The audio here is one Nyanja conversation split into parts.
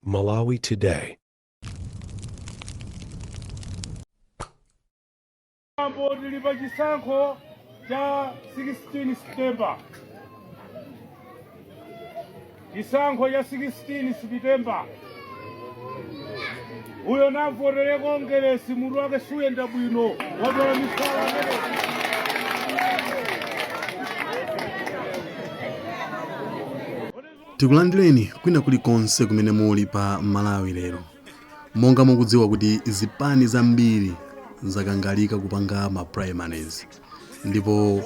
Malawi Today. Mambo lilipa chisankho cha 16 September. Chisankho cha 16 September. Uyo navotera kongeresi munthu wake suyenda bwino watola misala amene. Tikulandireni kwina kulikonse kumene muli pa Malawi lero. Monga mukudziwa kuti zipani zambiri zakangalika kupanga ma primaries. Ndipo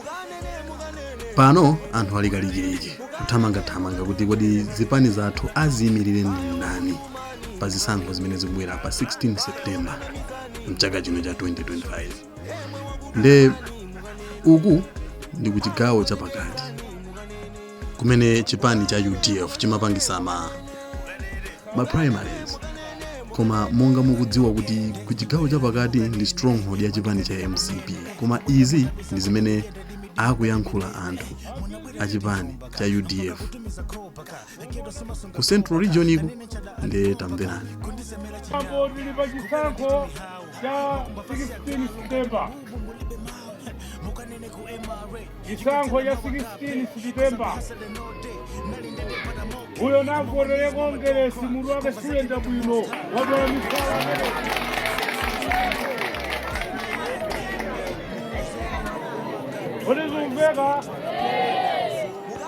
pano anthu alikalikiliki kuthamangathamanga kuti kodi zipani zathu aziyimirire ndani pa zisankho zimene zikubwera pa 16 September mchaka chino cha 2025. Nde uku ndi ku chigawo chapakati kumene chipani cha UDF chimapangisa ma primaries. Koma monga mukudziwa kuti ku chigawo chapakati ndi stronghold ya chipani cha MCP. Koma izi ndi zimene akuyankhula anthu a chipani cha UDF ku Central Region iko ndi tamverani. Mambo lilipa chisankho cha 16 September. Chisankho cha 16 September. Uyo navotera kongeresi munthu wake suyenda bwino watola misala amene. Kodi zimveka?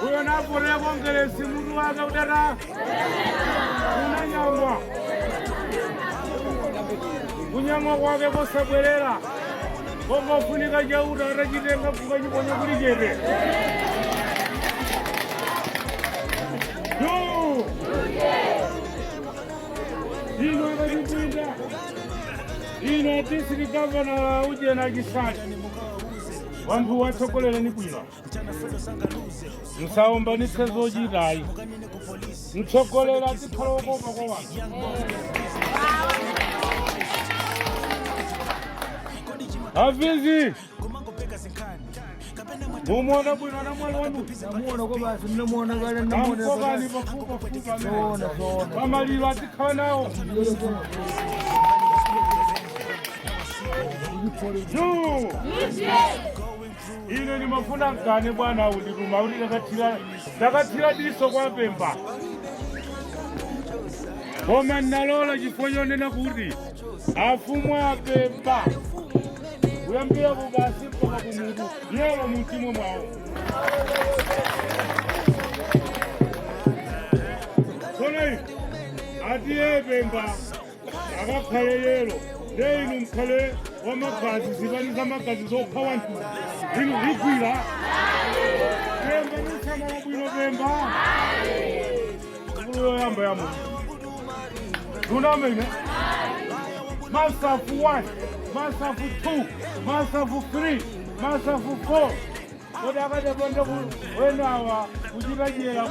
Uyo navotera kongeresi munthu wake udata unanyamwa. Kunyamwa kwake kosabwerera. Kongo funika chauta atachitenga fuka chiponya kuli chete. Ino ikachipinda. Ino district governor ujena Chisati. Wanthu watsokolera ni bwino. Musawombanitse zochitayi. Mtsokolera tikhala okopa kwa wanthu. Avizi mumuona bwino na mwali wanu namuona kwa basi mnamuona kale namuona kokani pafupa naona pamaliro atikhala nawo ine nimafuna mkane bwana uliruma uli ndakathira diso kwa Pemba koma nnalola chifukwa chonena kuti afumu a Pemba uyambira kubasi mpaka kumutu yelo mumtima mwawo. Kone atiye Pemba akakhale lero leino mkhale wamagazi zibani zamagazi zokha wanthu ino ligwira Pemba nisama bwino Pemba uyo yamba yamu tunamene Masafu 1, Masafu 2, Masafu 3, Masafu 4. Kodi akadebonde wenawa kuchikajera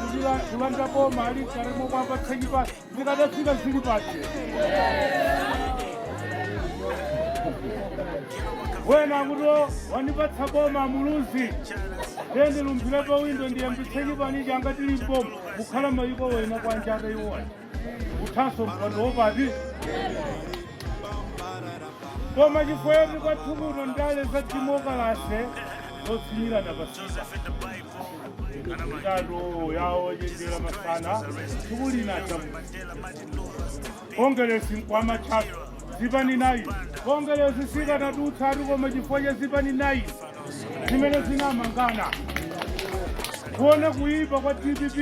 kulanda boma alikalemo kwamba tsekipa zikadafika zili pati. Wena kuto wanipatsa boma muluzi. Tendi lumpile pa window ndiye mbitsekipa nija angatili boma. Mukhala mayiko wena kwa njaka iwona. Utaso mpando opati. Koma chifukwa kwa thukuno ndale za demokrasi zotsira na basisa. Ndalo yawo jendela masana thukulina tamu. Kongeresi nkwama chatu zipani nayi. Kongeresi sika na dutsatu koma chifukwa zipani nayi. Zimene zinamangana. Kuona kuipa kwa TPP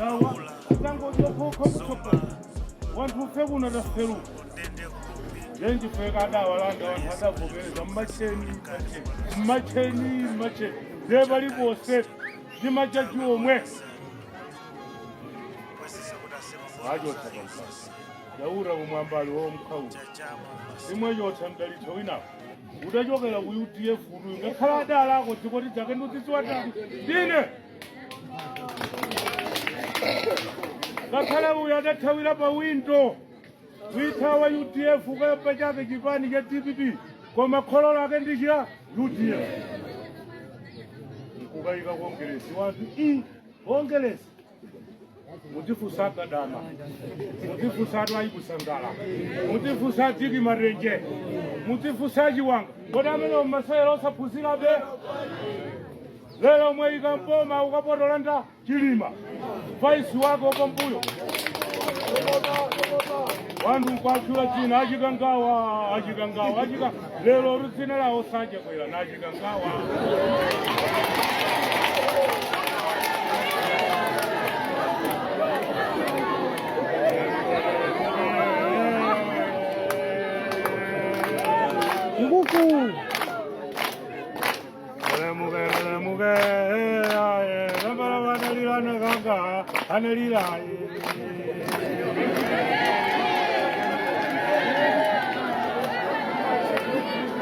yawa tango jokho kutoka. Wanthu fekuna tasperu. Yenji feka adawalanda wanthu adavomereza mmacheni zebali bose zimajaji omwe wajotsa pamsasa yaura umwambali womkhawula imwe yotsa mdalitso winawo udachokera ku UDF uyu ngakhala adalako dzikoti dzake ndodzidziwatani ndine ngakhale uyu adathawira pa windo withawa UDF ukayapa chake chipani cha TPP koma kholo lake ndi cha UDF ukayika kongeresi wanthu kongeresi mutifusa kadama mutifusa atwayi kusangala mutifusa atiki marenje mutifusa chiwanga kodi amene umasewera osaphunzira be lero mweyika mpoma ukapotolanda chilima vaisi wako kompuyo wantu nkwachula china achikangawa lero rudzina lawo sachakwera nachikangawa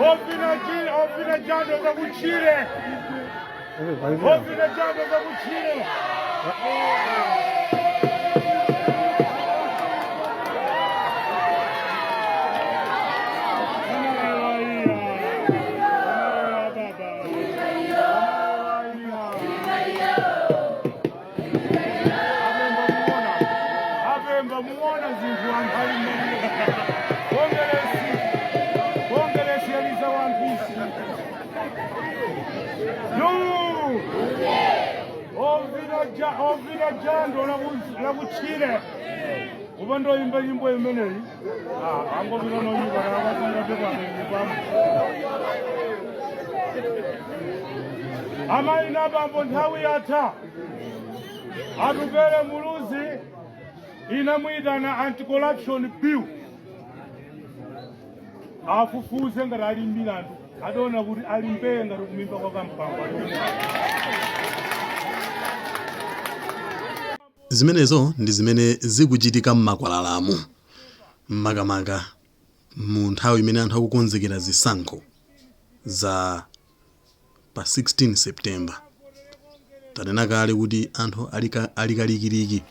Opina jando za kuchire. Opina jando za kuchire. Muona zingu angali mbele. Kongelesi aliza wampisi. Ovina jando la kuchire. Ubando imba nyimbo imeneyi. Ango vina no yiba na wazinga beba mbamu. Ama inabambo nthawi yatha. Atugere muluzi inamwita na anti-corruption bill afufuze ngati ali milandu adona kuti ali mbeye ngati kumimba kwa kampanga. Zimenezo ndi zimene zikuchitika m'makwalalamu makamaka mu nthawi imene anthu akukonzekera zisankho za pa 16 September. Tanena kale kuti anthu alikalikiriki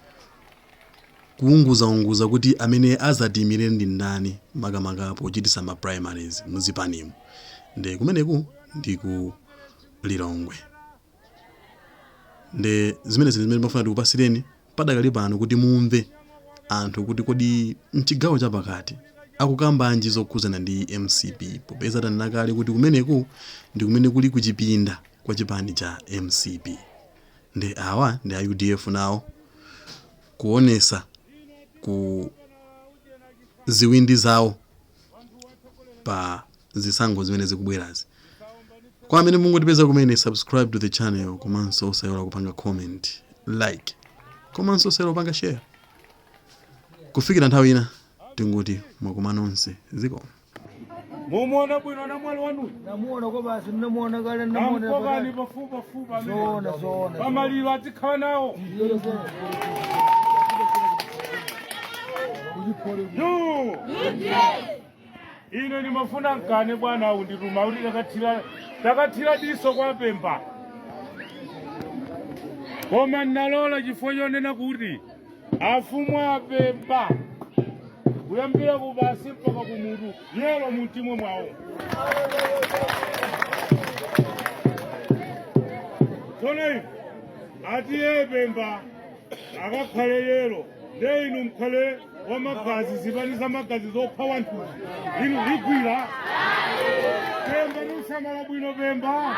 kuunguza kuti amene azatimire ndi ndani makamaka pochitisa ma primaries muzipanimu. Nde kumeneku ndi ku Lilongwe. Nde zimene mafuna tikupasireni padakali pano kuti mumve anthu kuti kodi mchigawo chapakati akukambanji zokhuzana ndi MCP popeza tanena kale kuti kumeneku ndi kumene kuli kuchipinda kwa chipani cha MCP. Nde awa ndi a UDF nawo kuonesa ku ziwindi zawo pa zisankho zimene zikubwerazi. Kwa amene mungotipeza kumene subscribe to the channel komanso osayiwala kupanga comment, like, komanso osayiwala kupanga share. Kufikira nthawi ina tingoti mwakoma nonse ziko. Mumuona bwino na mwali wanu. Namuona kwa basi namuona kale namuona. Namuona ni bafuba. Zona. Bamaliro atikhala nawo. Ino ni mafuna nkane bwana undituma kuti takatira diso kwa Pemba. Koma nalola chifukwa chonena kuti afumu a Pemba kuyambira kubasi mpaka kumutu yelo muntimwe mwawo. Tone ati Pemba akakhale yelo nde inu mkhale wamagazi zibaniza magazi zopha wantu inu ligwira Pemba nusamala bwino Pemba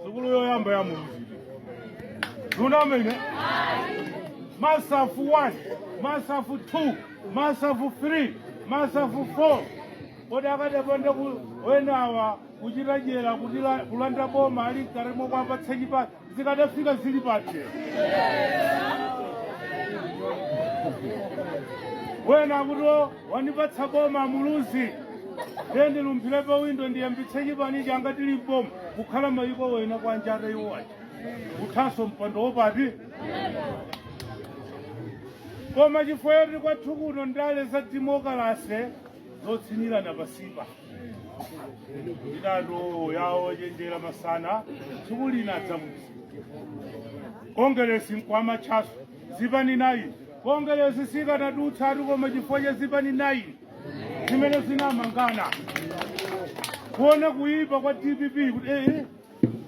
sukulu yoyamba ya muzi tunamene masafu 1 masafu 2 masafu 3 masafu 4 kodi akadapanda wenawa kuchirajera kulanda boma ali karemo kwapatsa chipa zikadafika zili pache wena kuto wanipatsa boma muluzi ndendi lumpire pa windo ndiyambitse chipani changa tili boma kukhala mayiko wena kwa njata iwowachi uthaso mpando wopati koma chifukwa tili kwathu kuno ndale za demokrasi zotsinirana pasipa idado yawo chenjera masana sikulina dzamusi kongeresi mkwama chaso zipani 9 kongeresi sikatadutsa ati koma chifukwa cha zipani 9 zimene zinamangana kuona kuipa kwa TPP kuti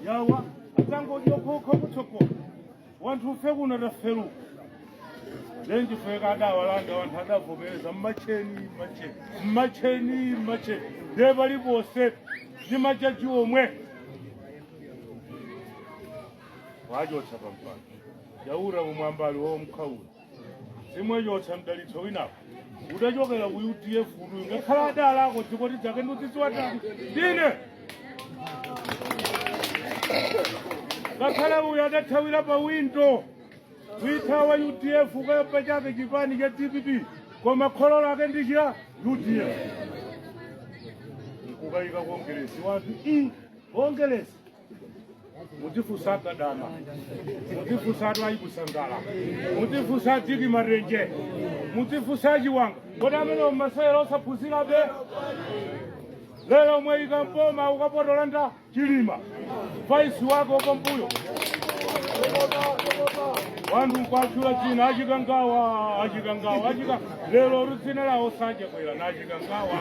yawa adzangoti okhokho kutsogolo wantu fe kuno taferuka lenji feka adawalanda wantu adavomeza mmacheni ndeva libose ndi majaji omwe wajotsa pampano yaura umwambali womkhawula simwe yotsa mdalitso winapo udachokera ku UDF uyu ngakhala adalako dzikoti dzake ndutiziwatani ndine ngakhala uyu adathawira pa windo kuithawa UDF ukayapa chake chipani cha TPP koma kholo lake ndichira UDF ukayika kongeresi watu kongeresi mutifusa kadama mutifusa twaibusangala mutifusa tiki marenje mutifusa chiwanga kodi amene umasayera osaphunzira be lero mweyika mpoma ukapotolanda chilima faisi wako pambuyo wantu nkwachula china achikangawa lero rudzina lawo sanje kwera nachikangawa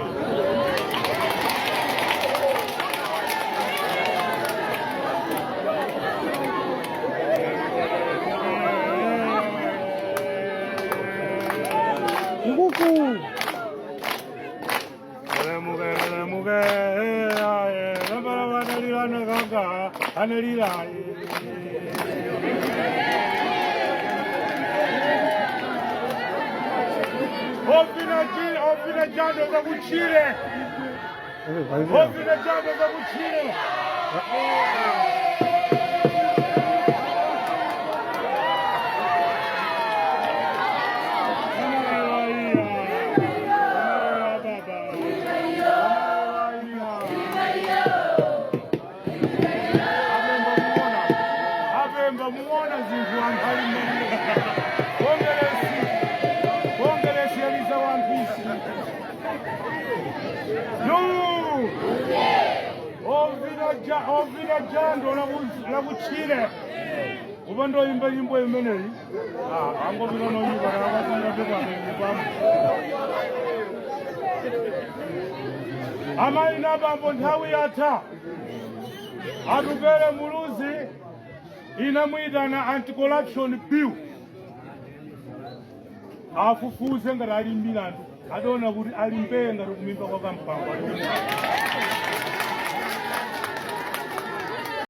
Ovina jando za kuchile. Ovina jando za kuchile. Muona zingu angali mbele. Kongelesi aliza wampisi. Ovina jando la kuchile. Ubando imba nyimbo imeneyi. Ango binono yiba na wakati kwa nyimbamu. Ama inabambo nthawi yatha. Atugere muluzi inamwita na anti-corruption bill afufuze ngati ali mbilandu adona kuti ali mbenga kumimba kwa kampanga